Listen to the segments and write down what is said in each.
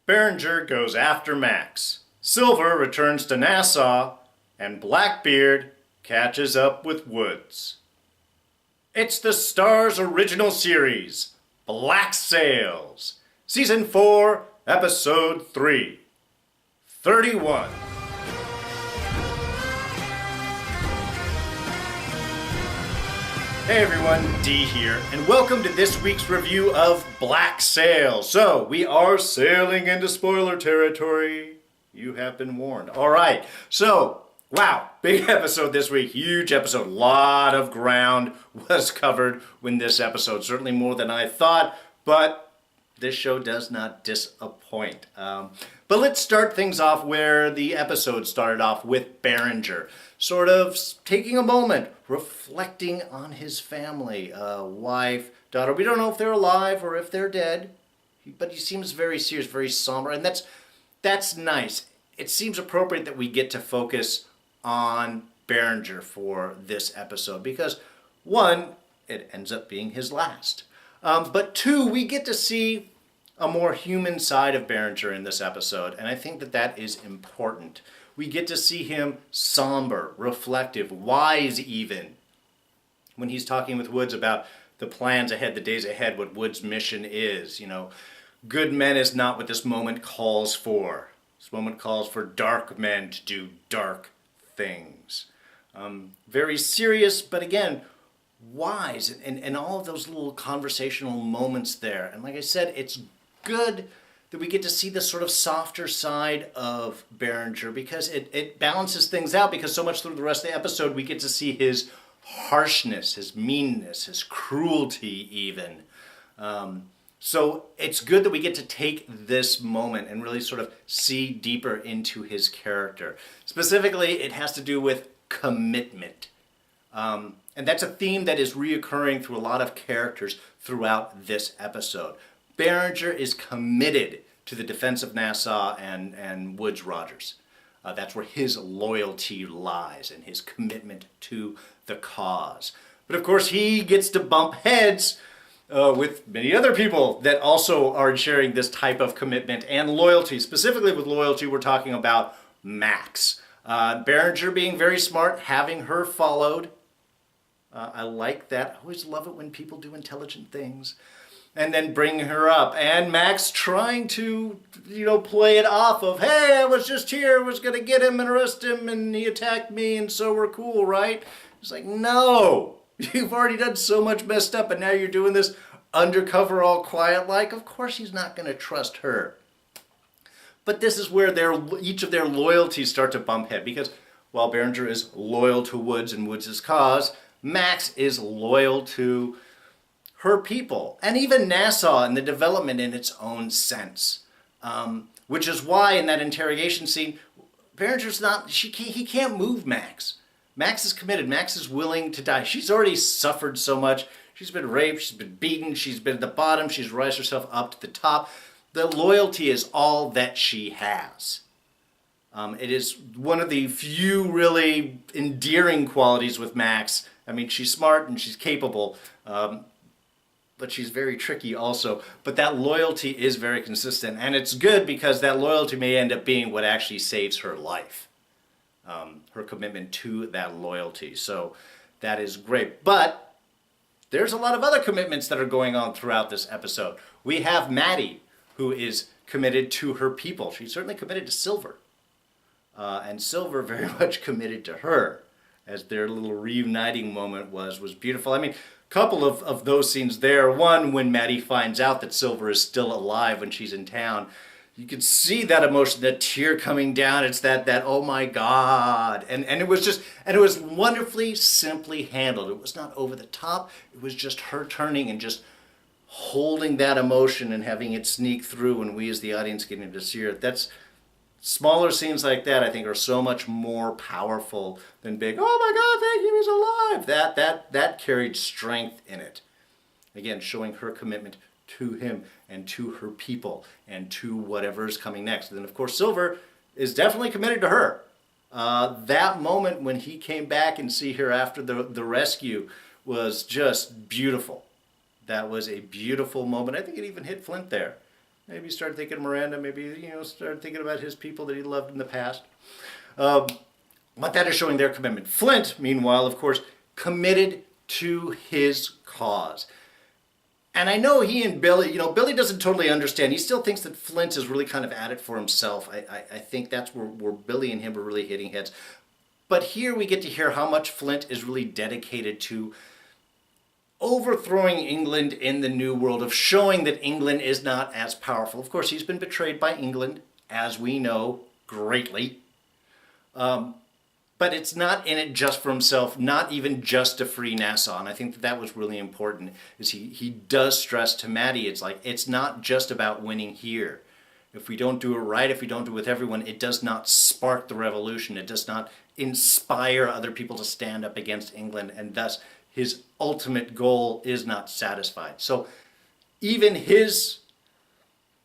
Berringer goes after Max. Silver returns to Nassau, and Blackbeard catches up with Woods. It's the Star's original series, Black Sails, Season 4, Episode 3, 31. Hey everyone, D here, and welcome to this week's review of Black Sails. So, we are sailing into spoiler territory. You have been warned. Alright, so, wow, big episode this week, huge episode. A lot of ground was covered in this episode, certainly more than I thought, but this show does not disappoint. But let's start things off where the episode started off with Berringer. Sort of taking a moment, reflecting on his family, wife, daughter. We don't know if they're alive or if they're dead, but he seems very serious, very somber, and that's nice. It seems appropriate that we get to focus on Berringer for this episode because, one, it ends up being his last. But two, we get to see a more human side of Berringer in this episode, and I think that is important. We get to see him somber, reflective, wise even, when he's talking with Woods about the plans ahead, the days ahead, what Woods' mission is. You know, good men is not what this moment calls for. This moment calls for dark men to do dark things. Very serious, but again, wise, and all of those little conversational moments there. And like I said, it's good that we get to see the sort of softer side of Berringer because it balances things out, because so much through the rest of the episode we get to see his harshness, his meanness, his cruelty even. So it's good that we get to take this moment and really sort of see deeper into his character. Specifically, it has to do with commitment. And that's a theme that is reoccurring through a lot of characters throughout this episode. Berringer is committed to the defense of Nassau and Woods Rogers. That's where his loyalty lies and his commitment to the cause. But of course, he gets to bump heads with many other people that also are sharing this type of commitment and loyalty. Specifically with loyalty, we're talking about Max. Berringer being very smart, having her followed. I like that. I always love it when people do intelligent things. And then bring her up. And Max trying to, play it off of, hey, I was just here, was going to get him and arrest him, and he attacked me, and so we're cool, right? It's like, no, you've already done so much messed up, and now you're doing this undercover all quiet-like. Of course he's not going to trust her. But this is where each of their loyalties start to bump head, because while Berringer is loyal to Woods and Woods' cause, Max is loyal to her people, and even Nassau and the development in its own sense. Which is why in that interrogation scene, Berringer's he can't move Max. Max is committed. Max is willing to die. She's already suffered so much. She's been raped, she's been beaten, she's been at the bottom, she's raised herself up to the top. The loyalty is all that she has. It is one of the few really endearing qualities with Max. I mean, she's smart and she's capable, but she's very tricky also. But that loyalty is very consistent, and it's good because that loyalty may end up being what actually saves her life. Her commitment to that loyalty. So that is great. But there's a lot of other commitments that are going on throughout this episode. We have Madi, who is committed to her people. She's certainly committed to Silver. And Silver very much committed to her, as their little reuniting moment was beautiful. I mean, couple of those scenes there. One, when Madi finds out that Silver is still alive when she's in town. You can see that emotion, that tear coming down. It's that oh my God. And it was wonderfully simply handled. It was not over the top. It was just her turning and just holding that emotion and having it sneak through, and we as the audience getting to see it. That's smaller scenes like that, I think, are so much more powerful than big, oh my God, thank you, he's alive. That carried strength in it. Again, showing her commitment to him and to her people and to whatever is coming next. And then, of course, Silver is definitely committed to her. That moment when he came back and see her after the rescue was just beautiful. That was a beautiful moment. I think it even hit Flint there. Maybe he started thinking of Miranda. Maybe, started thinking about his people that he loved in the past. But that is showing their commitment. Flint, meanwhile, of course, committed to his cause. And I know he and Billy, Billy doesn't totally understand. He still thinks that Flint is really kind of at it for himself. I think that's where Billy and him are really hitting heads. But here we get to hear how much Flint is really dedicated to overthrowing England in the New World, of showing that England is not as powerful. Of course, he's been betrayed by England, as we know, greatly. But it's not in it just for himself, not even just to free Nassau. And I think that was really important, is he does stress to Madi, it's like, it's not just about winning here. If we don't do it right, if we don't do it with everyone, it does not spark the revolution. It does not inspire other people to stand up against England, and thus his ultimate goal is not satisfied. So even his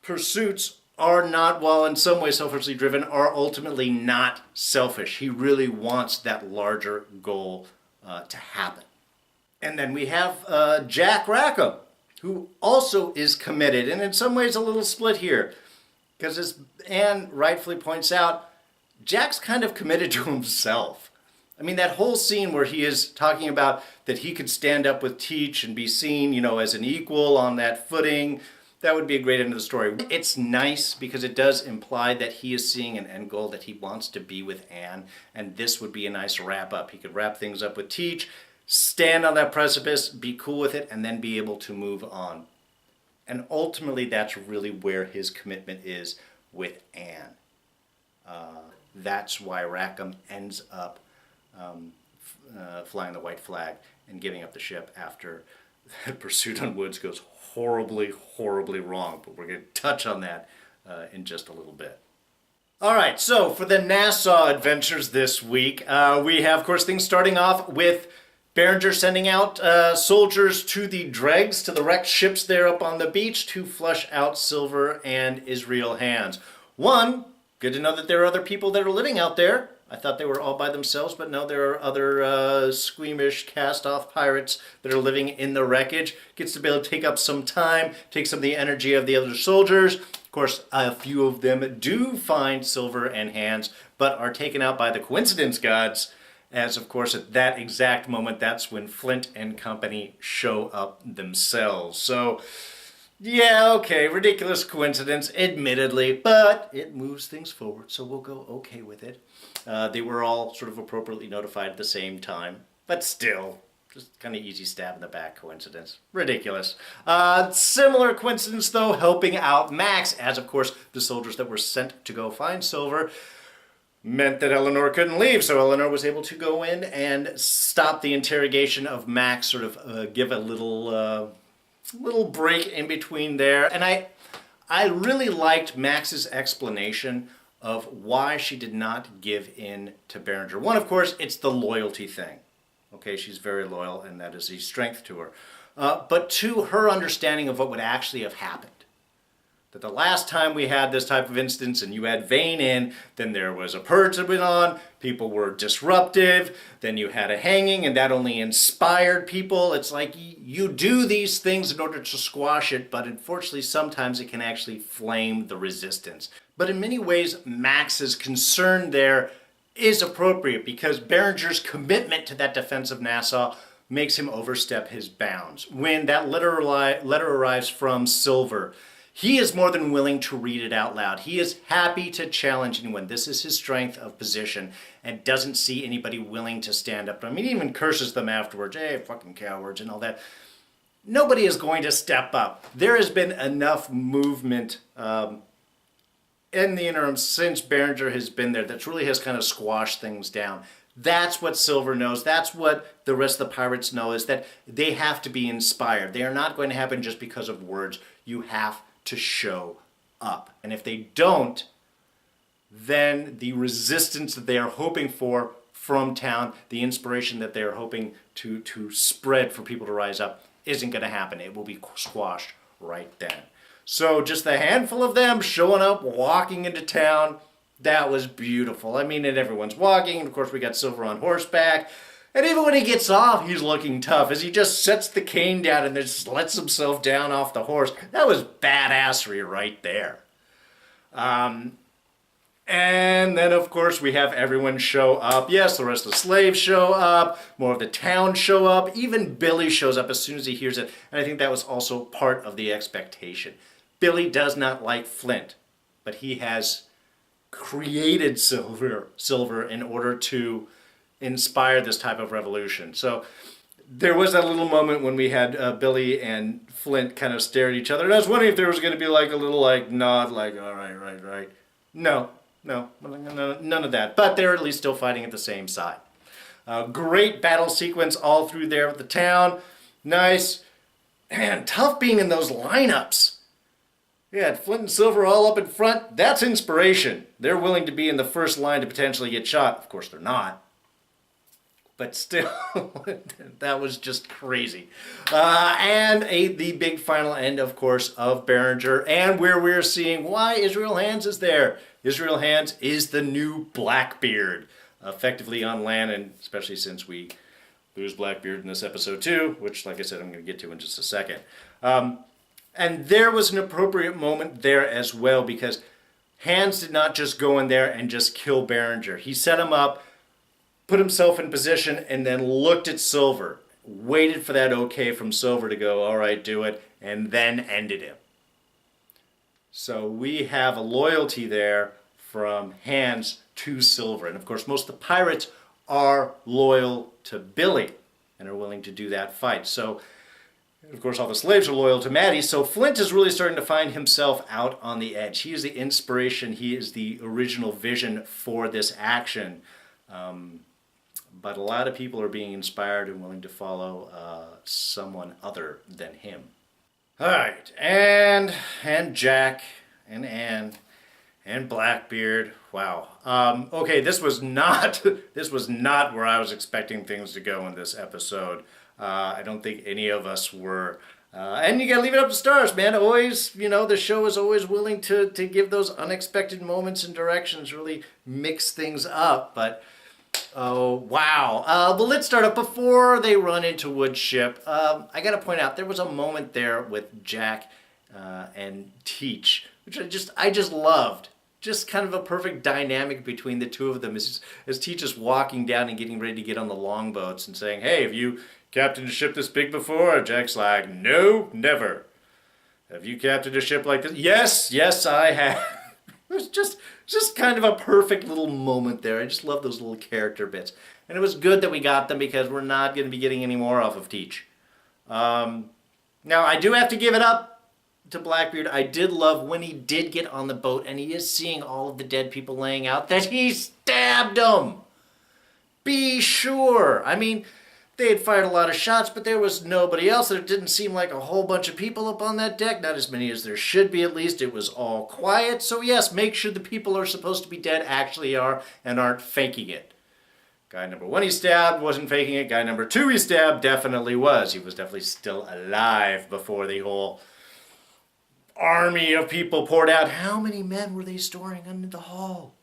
pursuits are not, while in some ways selfishly driven, are ultimately not selfish. He really wants that larger goal to happen. And then we have Jack Rackham, who also is committed, and in some ways a little split here. Because as Anne rightfully points out, Jack's kind of committed to himself. I mean, that whole scene where he is talking about that he could stand up with Teach and be seen, as an equal on that footing, that would be a great end of the story. It's nice because it does imply that he is seeing an end goal, that he wants to be with Anne, and this would be a nice wrap up. He could wrap things up with Teach, stand on that precipice, be cool with it, and then be able to move on. And ultimately, that's really where his commitment is with Anne. That's why Rackham ends up flying the white flag and giving up the ship after that pursuit on Woods goes horribly, horribly wrong. But we're going to touch on that in just a little bit. All right, so for the Nassau adventures this week, we have, of course, things starting off with Berringer sending out soldiers to the dregs, to the wrecked ships there up on the beach to flush out Silver and Israel Hands. One, good to know that there are other people that are living out there. I thought they were all by themselves, but no, there are other squeamish cast-off pirates that are living in the wreckage. Gets to be able to take up some time, take some of the energy of the other soldiers. Of course, a few of them do find Silver and Hands, but are taken out by the coincidence gods. As, of course, at that exact moment, that's when Flint and company show up themselves. So, yeah, okay, ridiculous coincidence, admittedly, but it moves things forward, so we'll go okay with it. They were all sort of appropriately notified at the same time, but still, just kind of easy stab in the back coincidence. Ridiculous. Similar coincidence, though, helping out Max, as, of course, the soldiers that were sent to go find Silver meant that Eleanor couldn't leave, so Eleanor was able to go in and stop the interrogation of Max, sort of give a little break in between there. And I really liked Max's explanation of why she did not give in to Berringer. One, of course, it's the loyalty thing. Okay, she's very loyal, and that is a strength to her. But two, her understanding of what would actually have happened. That the last time we had this type of instance and you had Vane in, then there was a purge that went on, people were disruptive, then you had a hanging and that only inspired people. It's like you do these things in order to squash it, but unfortunately sometimes it can actually flame the resistance. But in many ways, Max's concern there is appropriate because Berringer's commitment to that defense of Nassau makes him overstep his bounds. When that letter arrives from Silver, he is more than willing to read it out loud. He is happy to challenge anyone. This is his strength of position and doesn't see anybody willing to stand up to him. He even curses them afterwards. Hey, fucking cowards and all that. Nobody is going to step up. There has been enough movement in the interim since Berringer has been there that really has kind of squashed things down. That's what Silver knows. That's what the rest of the pirates know, is that they have to be inspired. They are not going to happen just because of words. You have to show up. And if they don't, then the resistance that they are hoping for from town, the inspiration that they are hoping to spread for people to rise up, isn't going to happen. It will be squashed right then. So just the handful of them showing up, walking into town, that was beautiful. I mean, and everyone's walking, and of course we got Silver on horseback. And even when he gets off, he's looking tough as he just sets the cane down and then just lets himself down off the horse. That was badassery right there. And then, of course, we have everyone show up. Yes, the rest of the slaves show up. More of the town show up. Even Billy shows up as soon as he hears it. And I think that was also part of the expectation. Billy does not like Flint, but he has created Silver in order to inspire this type of revolution. So there was that little moment when we had Billy and Flint kind of stare at each other. And I was wondering if there was going to be like a little like nod, like, all right, right. No, none of that. But they're at least still fighting at the same side. Great battle sequence all through there with the town. Nice. And tough being in those lineups. Yeah, Flint and Silver all up in front. That's inspiration. They're willing to be in the first line to potentially get shot. Of course, they're not. But still, that was just crazy. And the big final end, of course, of Berringer, and where we're seeing why Israel Hands is there. Israel Hands is the new Blackbeard, effectively on land, and especially since we lose Blackbeard in this episode too, which, like I said, I'm going to get to in just a second. And there was an appropriate moment there as well, because Hands did not just go in there and just kill Berringer. He set him up, put himself in position, and then looked at Silver, waited for that okay from Silver to go, all right, do it, and then ended him. So we have a loyalty there from Hands to Silver. And of course, most of the pirates are loyal to Billy and are willing to do that fight. So, of course, all the slaves are loyal to Madi. So Flint is really starting to find himself out on the edge. He is the inspiration. He is the original vision for this action. But a lot of people are being inspired and willing to follow someone other than him. All right, and Jack and Anne and Blackbeard. Wow. Okay, this was not where I was expecting things to go in this episode. I don't think any of us were. And you gotta leave it up to stars, man. Always, the show is always willing to give those unexpected moments and directions, really mix things up. But oh, wow. But let's start up before they run into Woodship. I got to point out, there was a moment there with Jack and Teach, which I just loved. Just kind of a perfect dynamic between the two of them as Teach is walking down and getting ready to get on the longboats and saying, hey, have you captained a ship this big before? Jack's like, no, never. Have you captained a ship like this? Yes, I have. It was just kind of a perfect little moment there. I just love those little character bits. And it was good that we got them because we're not going to be getting any more off of Teach. Now, I do have to give it up to Blackbeard. I did love when he did get on the boat and he is seeing all of the dead people laying out that he stabbed them. Be sure. I mean, they had fired a lot of shots, but there was nobody else. There didn't seem like a whole bunch of people up on that deck. Not as many as there should be, at least. It was all quiet. So yes, make sure the people who are supposed to be dead actually are and aren't faking it. Guy number 1 he stabbed wasn't faking it. Guy number 2 he stabbed definitely was. He was definitely still alive before the whole army of people poured out. How many men were they storing under the hull?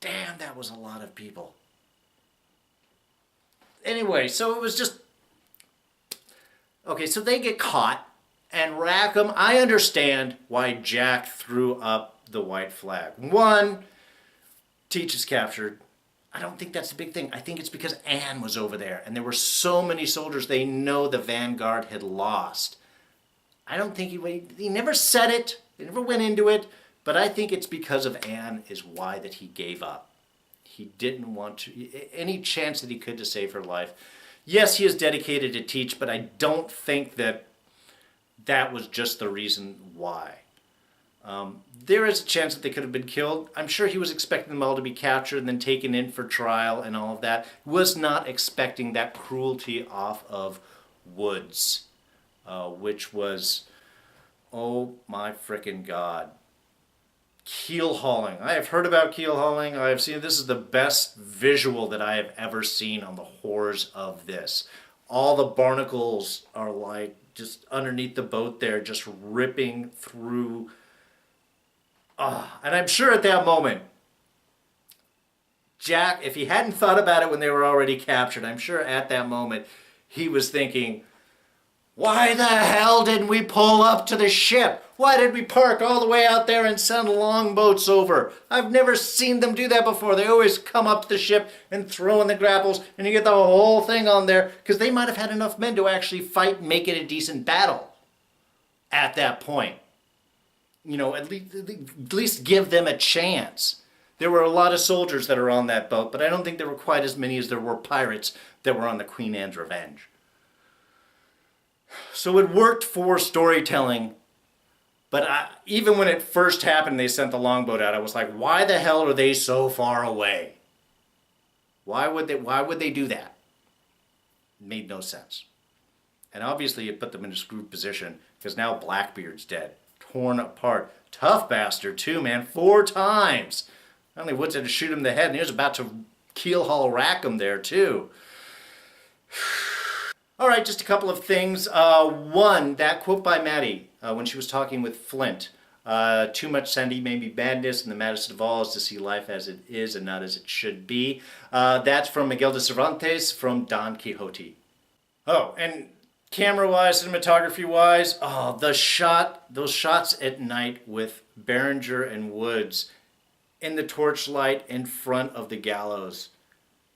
Damn, that was a lot of people. Anyway, so it was just... Okay, so they get caught, and Rackham, I understand why Jack threw up the white flag. One, Teach is captured. I don't think that's the big thing. I think it's because Anne was over there, and there were so many soldiers they know the vanguard had lost. I don't think he never said it, he never went into it, but I think it's because of Anne is why that he gave up. He didn't want to, any chance that he could to save her life. Yes, he is dedicated to Teach, but I don't think that was just the reason why. There is a chance that they could have been killed. I'm sure he was expecting them all to be captured and then taken in for trial and all of that. Was not expecting that cruelty off of Woods, which was, oh my frickin' God. Keel hauling. I have heard about keel hauling. I have seen, this is the best visual that I have ever seen on the horrors of this. All the barnacles are like just underneath the boat there, just ripping through. And I'm sure at that moment, Jack, if he hadn't thought about it when they were already captured, I'm sure at that moment he was thinking, why the hell didn't we pull up to the ship? Why did we park all the way out there and send longboats over? I've never seen them do that before. They always come up to the ship and throw in the grapples, and you get the whole thing on there, because they might have had enough men to actually fight and make it a decent battle at that point. You know, at least give them a chance. There were a lot of soldiers that are on that boat, but I don't think there were quite as many as there were pirates that were on the Queen Anne's Revenge. So it worked for storytelling, but even when it first happened, they sent the longboat out, I was like, why the hell are they so far away? Why would they do that? It made no sense. And obviously it put them in a screwed position, because now Blackbeard's dead, torn apart. Tough bastard too, man, 4 times. Not only Woods had to shoot him in the head, and he was about to keelhaul rack him there too. All right, just a couple of things. One, that quote by Madi when she was talking with Flint. Too much Sandy may be madness, and the maddest of all is to see life as it is and not as it should be. That's from Miguel de Cervantes from Don Quixote. Oh, and camera-wise, cinematography-wise, those shots at night with Berringer and Woods in the torchlight in front of the gallows.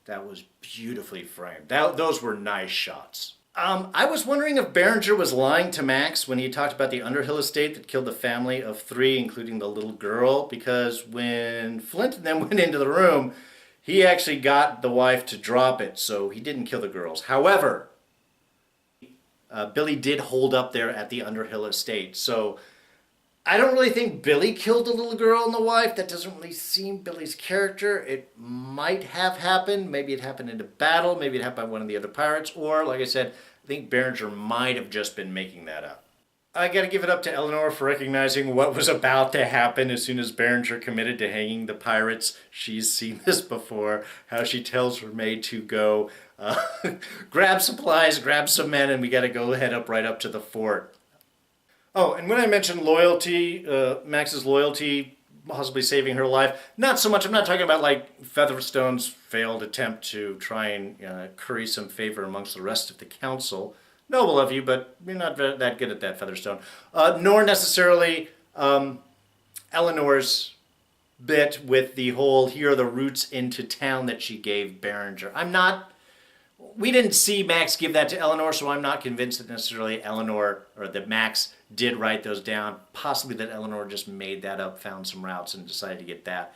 That was beautifully framed. Those were nice shots. I was wondering if Berringer was lying to Max when he talked about the Underhill estate that killed the family of 3, including the little girl, because when Flint and them went into the room, he actually got the wife to drop it, so he didn't kill the girls. However, Billy did hold up there at the Underhill estate, so I don't really think Billy killed the little girl and the wife. That doesn't really seem Billy's character. It might have happened. Maybe it happened in a battle. Maybe it happened by one of the other pirates. Or, like I said, I think Berringer might have just been making that up. I got to give it up to Eleanor for recognizing what was about to happen as soon as Berringer committed to hanging the pirates. She's seen this before, how she tells her maid to go grab supplies, grab some men, and we got to go head up right up to the fort. Oh, and when I mentioned loyalty, Max's loyalty, possibly saving her life, not so much, I'm not talking about like Featherstone's failed attempt to try and curry some favor amongst the rest of the council. Noble of you, but you're not that good at that, Featherstone. Nor necessarily Eleanor's bit with the whole, here are the routes into town that she gave Berringer. We didn't see Max give that to Eleanor, so I'm not convinced that necessarily Eleanor, or that Max did write those down. Possibly that Eleanor just made that up, found some routes, and decided to get that.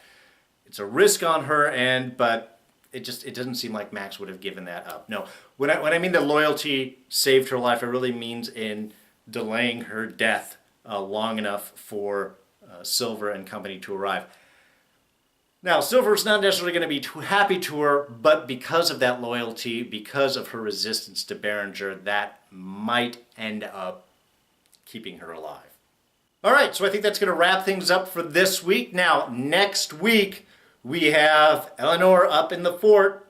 It's a risk on her end, but it doesn't seem like Max would have given that up. No, when I mean the loyalty saved her life, it really means in delaying her death long enough for Silver and company to arrive. Now, Silver's not necessarily going to be too happy to her, but because of that loyalty, because of her resistance to Berringer, that might end up keeping her alive. All right, so I think that's going to wrap things up for this week. Now, next week, we have Eleanor up in the fort,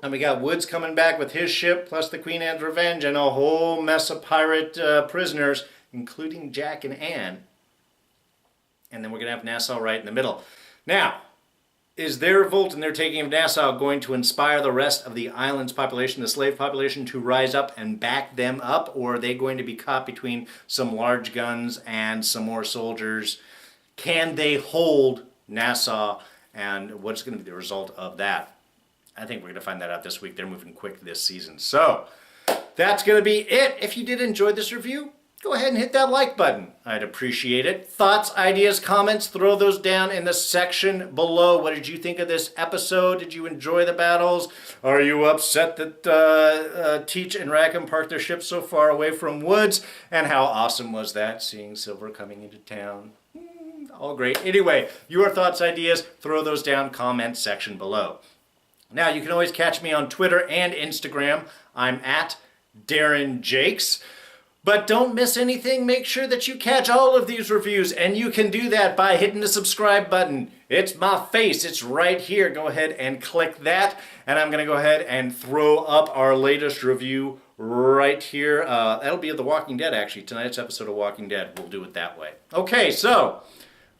and we got Woods coming back with his ship, plus the Queen Anne's Revenge, and a whole mess of pirate prisoners, including Jack and Anne. And then we're going to have Nassau right in the middle. Now, is their revolt and their taking of Nassau going to inspire the rest of the island's population, the slave population, to rise up and back them up? Or are they going to be caught between some large guns and some more soldiers? Can they hold Nassau? And what's going to be the result of that? I think we're going to find that out this week. They're moving quick this season. So that's going to be it. If you did enjoy this review, go ahead and hit that like button. I'd appreciate it. Thoughts, ideas, comments, throw those down in the section below. What did you think of this episode? Did you enjoy the battles? Are you upset that Teach and Rackham parked their ships so far away from Woods? And how awesome was that, seeing Silver coming into town? All great. Anyway, your thoughts, ideas, throw those down, comment section below. Now, you can always catch me on Twitter and Instagram. I'm at Darren Jakes. But don't miss anything. Make sure that you catch all of these reviews, and you can do that by hitting the subscribe button. It's my face. It's right here. Go ahead and click that, and I'm going to go ahead and throw up our latest review right here. That'll be of The Walking Dead, actually. Tonight's episode of Walking Dead. We'll do it that way. Okay, so,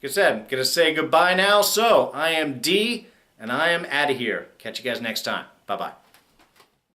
like I said, I'm going to say goodbye now. So, I am D, And I am out of here. Catch you guys next time. Bye-bye.